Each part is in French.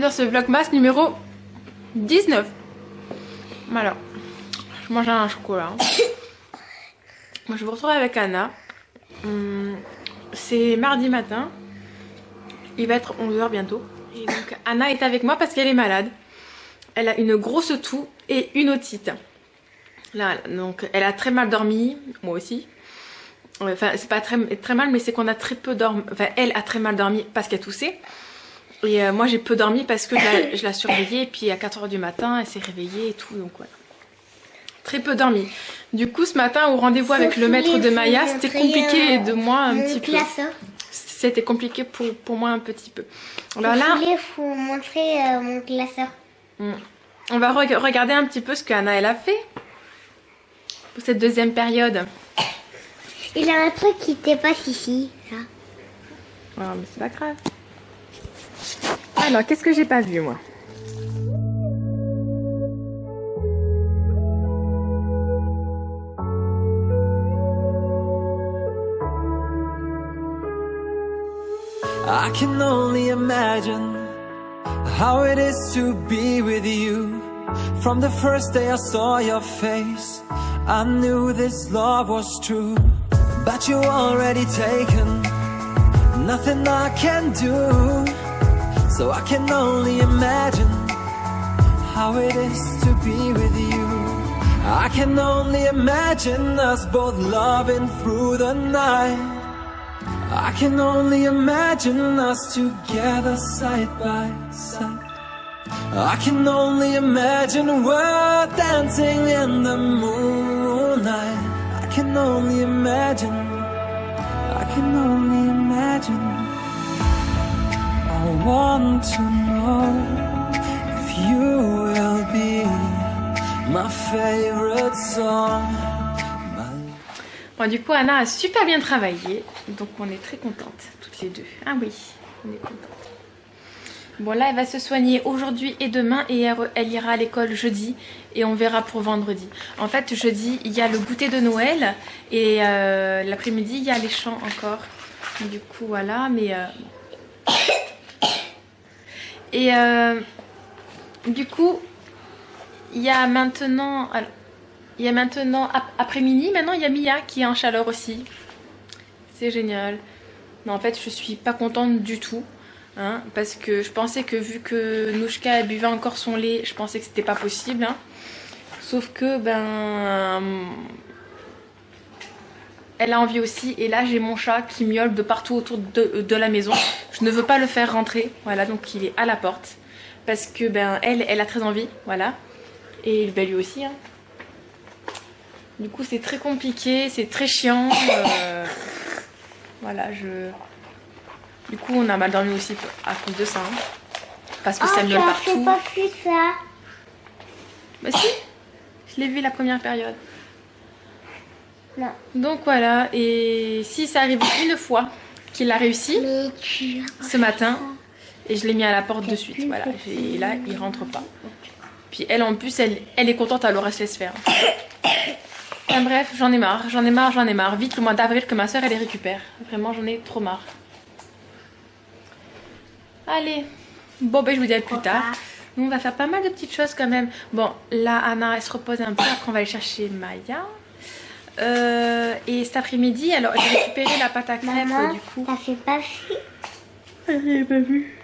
dans ce vlogmas numéro 19. Voilà, je mange un chocolat. Moi je vous retrouve avec Anna. C'est mardi matin. Il va être 11 h bientôt. Et donc Anna est avec moi parce qu'elle est malade. Elle a une grosse toux et une otite. Là, donc elle a très mal dormi, moi aussi. Enfin, c'est pas très mal, mais c'est qu'on a très peu dormi. Enfin, elle a très mal dormi parce qu'elle toussait. Et moi, j'ai peu dormi parce que je la surveillais. Et puis à 4 h du matin, elle s'est réveillée et tout. Donc voilà. Très peu dormi. Du coup, ce matin, au rendez-vous avec le maître de Maya, c'était compliqué de moi un petit peu. C'était compliqué pour moi un petit peu. Alors là, il faut montrer mon classeur. On va regarder un petit peu ce qu'Anna elle a fait pour cette deuxième période. Il a un truc qui dépasse ici, là. Oh, mais c'est pas grave. Alors, qu'est-ce que j'ai pas vu, moi? I can only imagine how it is to be with you. From the first day I saw your face, I knew this love was true. But you already taken, nothing I can do. So I can only imagine how it is to be with you. I can only imagine us both loving through the night. I can only imagine us together side by side. I can only imagine we're dancing in the moonlight. I can only imagine, I can only imagine. I want to know if you will be my favorite song. Bon, du coup, Anna a super bien travaillé, donc on est très contentes, toutes les deux. Ah oui, on est contentes. Bon, là, elle va se soigner aujourd'hui et demain, et elle ira à l'école jeudi, et on verra pour vendredi. En fait, jeudi, il y a le goûter de Noël, et l'après-midi, il y a les chants encore. Du coup, voilà, mais... Et du coup, il y a maintenant... Alors, il y a maintenant, après-midi, maintenant il y a Mia qui est en chaleur aussi. C'est génial. Mais en fait, je suis pas contente du tout. Hein, parce que je pensais que vu que Nouchka buvait encore son lait, je pensais que c'était pas possible. Hein. Sauf que, elle a envie aussi. Et là, j'ai mon chat qui miaule de partout autour de la maison. Je ne veux pas le faire rentrer. Voilà, donc il est à la porte. Parce que, elle a très envie. Voilà. Et lui aussi, hein. Du coup, c'est très compliqué, c'est très chiant. Voilà, du coup, on a mal dormi aussi à cause de ça. Hein, parce que ça miaule partout. J'ai pas vu ça. Bah si, je l'ai vu la première période. Non. Donc voilà, et si ça arrive une fois qu'il a réussi ce matin, et je l'ai mis à la porte de suite. Voilà, et là, il rentre pas. Puis elle, en plus, elle est contente, alors elle se laisse faire. Enfin, bref, j'en ai marre. Vite le mois d'avril que ma soeur elle les récupère. Vraiment, j'en ai trop marre. Allez. Bon, je vous dis à plus tard. Nous, on va faire pas mal de petites choses quand même. Bon, là, Anna, elle se repose un peu. Après, on va aller chercher Maya. Et cet après-midi, alors, j'ai récupéré la pâte à crêpes. Maman, du coup. t'as fait pas vu? J'ai pas vu.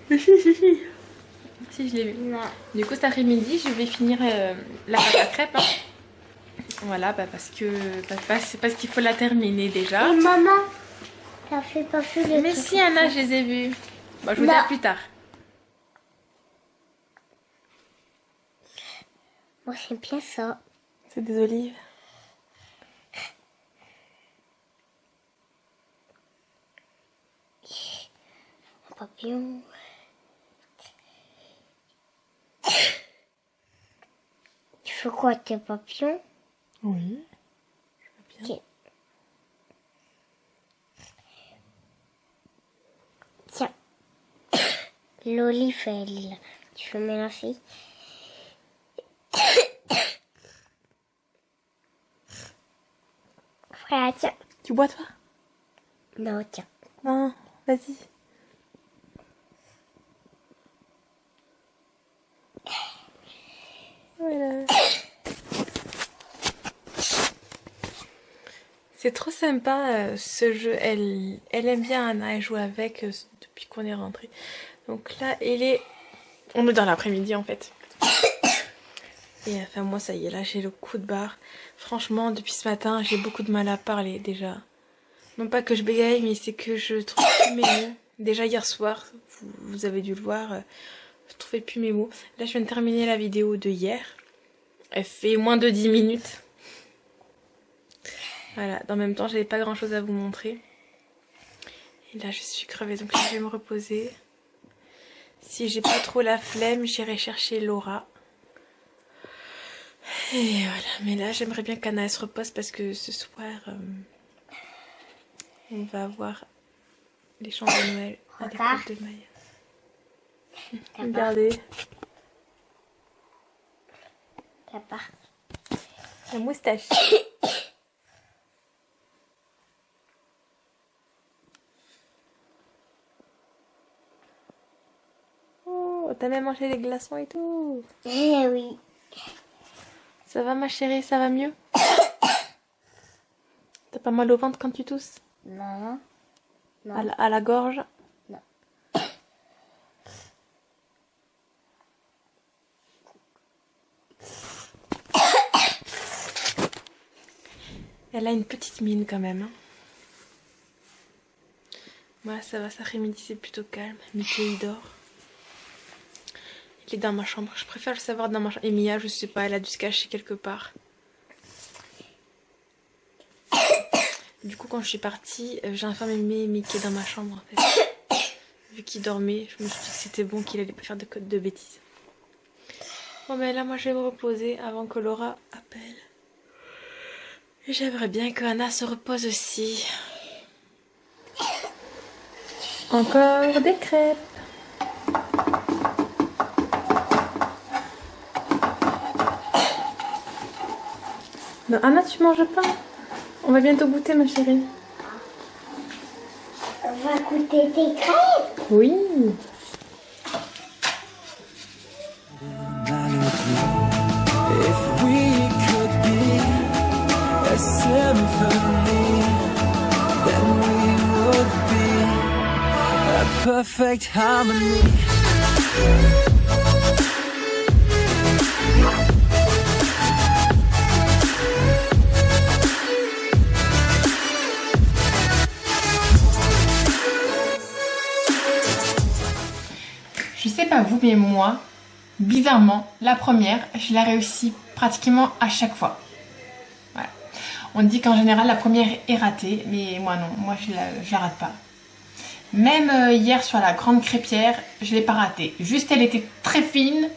Si, je l'ai vu. Non. Du coup, cet après-midi, je vais finir la pâte à crêpes. Hein. Voilà, parce qu'il faut la terminer déjà. Et maman, t'as fait pas vu les Mais trucs. si, Anna, je les ai vus. Bon, je vous dis à plus tard. Moi, c'est bien ça. C'est des olives. Un papillon. Tu fais quoi, tes papillons? Oui. Je veux bien. Ok. Tiens. L'olive, tu veux mélanger? Frère, tiens. Tu bois toi? Non, tiens. Non, vas-y. Voilà. C'est trop sympa ce jeu. Elle aime bien Anna, elle joue avec depuis qu'on est rentré. Donc là, on est dans l'après-midi en fait. Et enfin moi ça y est, là j'ai le coup de barre. Franchement depuis ce matin j'ai beaucoup de mal à parler déjà. Non pas que je bégaye mais c'est que je trouve plus mes mots. Déjà hier soir, vous avez dû le voir, je trouvais plus mes mots. Là je viens de terminer la vidéo de hier. Elle fait moins de 10 minutes. Voilà, dans le même temps j'avais pas grand chose à vous montrer. Et là je suis crevée donc là, je vais me reposer. Si j'ai pas trop la flemme, j'irai chercher Laura. Et voilà, mais là j'aimerais bien qu'Anna se repose parce que ce soir on va avoir les chants de Noël à l'école de Maya. Regardez. Papa. La moustache. Oh, t'as même mangé les glaçons et tout. Eh oui. Ça va ma chérie, ça va mieux? T'as pas mal au ventre quand tu tousses? Non. Non. À la gorge? Non. Elle a une petite mine quand même. Hein. Moi ça va, cet après-midi c'est plutôt calme. Mickey il dort. Il est dans ma chambre. Je préfère le savoir dans ma chambre. Et Mia, je sais pas, elle a dû se cacher quelque part. Du coup, quand je suis partie, j'ai enfermé Mickey dans ma chambre en fait. Vu qu'il dormait, je me suis dit que c'était bon qu'il allait pas faire de bêtises. Bon, mais là, moi je vais me reposer avant que Laura appelle. Et j'aimerais bien que Anna se repose aussi. Encore des crêpes. Non, Anna, tu manges pas? On va bientôt goûter, ma chérie. On va goûter tes crêpes. Oui. If we could be a symphony, then we would be a perfect harmony. Je sais pas vous, mais moi, bizarrement, la première, je la réussis pratiquement à chaque fois. Voilà. On dit qu'en général, la première est ratée, mais moi non, moi je la rate pas. Même hier sur la grande crêpière, je l'ai pas ratée. Juste, elle était très fine.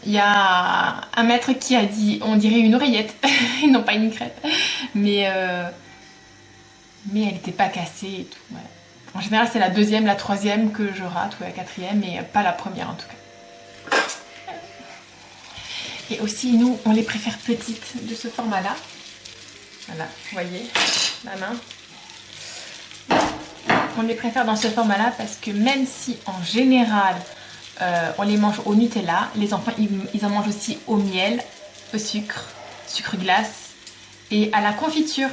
Il y a un maître qui a dit, on dirait une oreillette, et non pas une crêpe. Mais elle n'était pas cassée et tout. Voilà. En général, c'est la deuxième, la troisième que je rate, ou la quatrième, mais pas la première en tout cas. Et aussi, nous, on les préfère petites de ce format-là. Voilà, vous voyez, la main. On les préfère dans ce format-là parce que même si, en général, on les mange au Nutella, les enfants, ils en mangent aussi au miel, au sucre glace et à la confiture.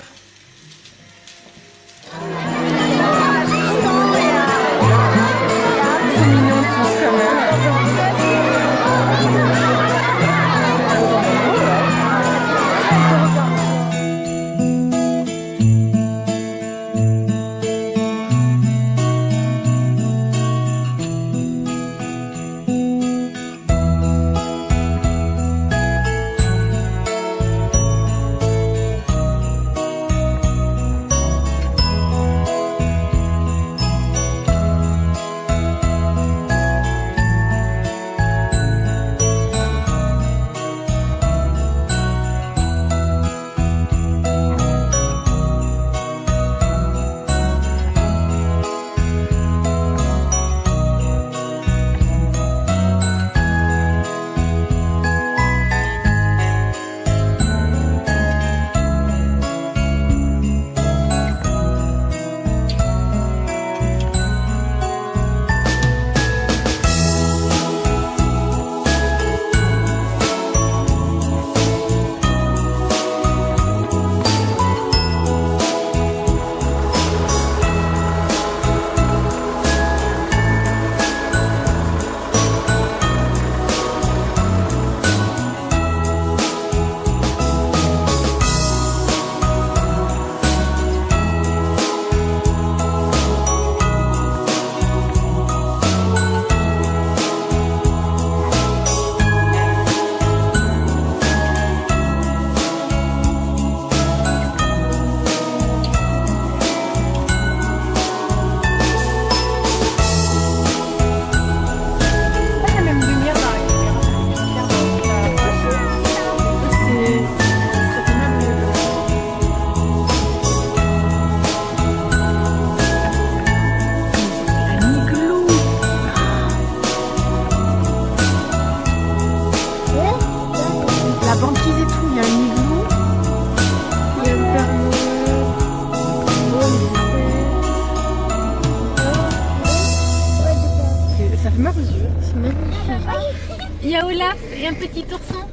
Il y a Olaf et un petit ourson.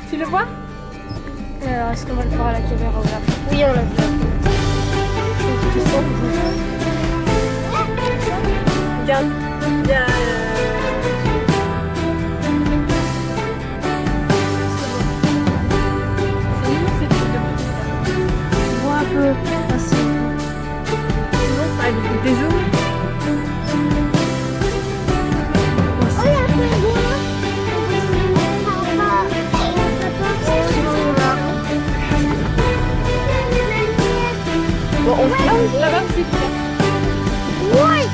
Tu le vois? Alors, est-ce qu'on va le voir à la caméra Olaf? Oui, on l'a vu. Regarde, il y a... C'est mignon cette truc de petit. On voit un peu. Avec des zooms. Oh, il y a un pingouin. Bon, on se là-bas aussi. Ouais.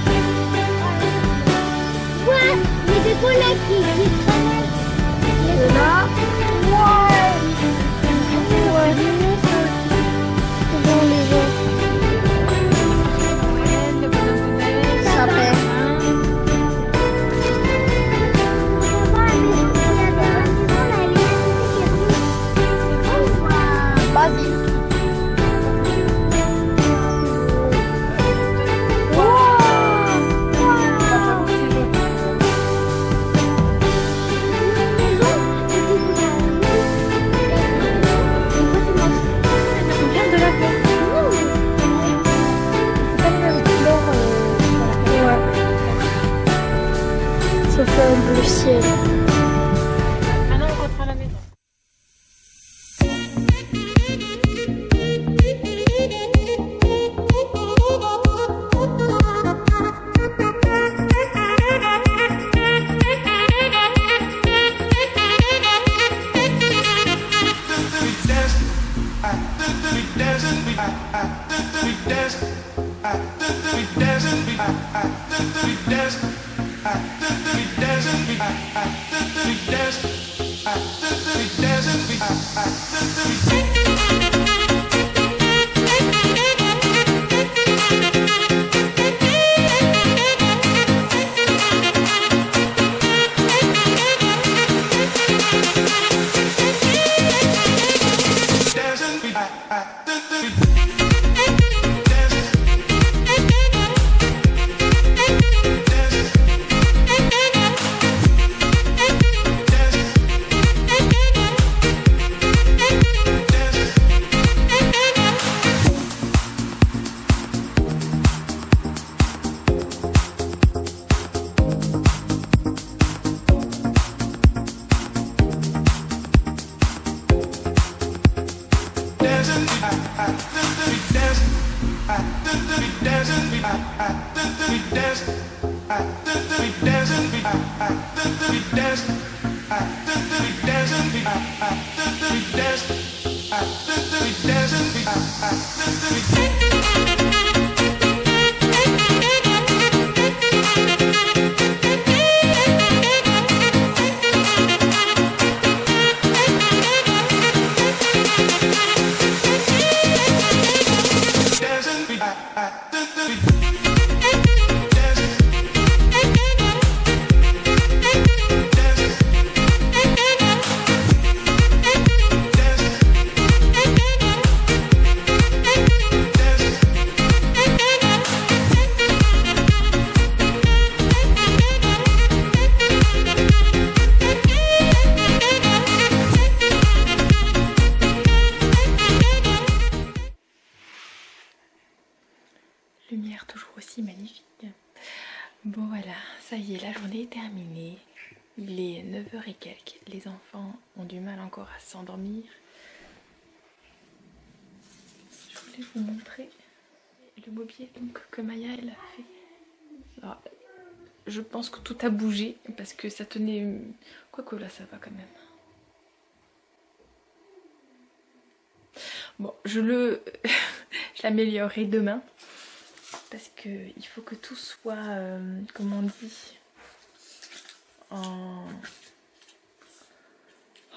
Ouais. Il y a des collègues qui travaillent. Et là. Ouais. Ouais. C'est bon, les gens. Ouais, le bonhomme de neige. Ça fait. Vas-y. Le ciel. Ah non, on rentre à la maison. Lumière toujours aussi magnifique. Bon voilà, ça y est, la journée est terminée. Il est 9h et quelques. Les enfants ont du mal encore à s'endormir. Je voulais vous montrer le mobilier donc, que Maya elle a fait. Alors, je pense que tout a bougé parce que ça tenait... Quoique là ça va quand même. Bon, je l'améliorerai demain. Parce que il faut que tout soit, comment on dit, en...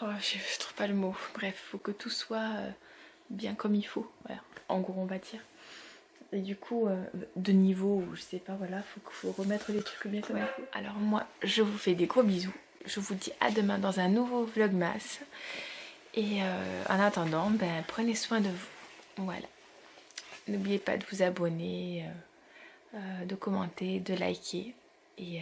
Oh, je ne trouve pas le mot. Bref, il faut que tout soit bien comme il faut. Voilà. En gros, on va dire. Et du coup, de niveau, je sais pas, voilà, faut remettre les trucs bien comme il faut. Alors moi, je vous fais des gros bisous. Je vous dis à demain dans un nouveau vlogmas. Et en attendant, ben, prenez soin de vous. Voilà. N'oubliez pas de vous abonner, de commenter, de liker. Et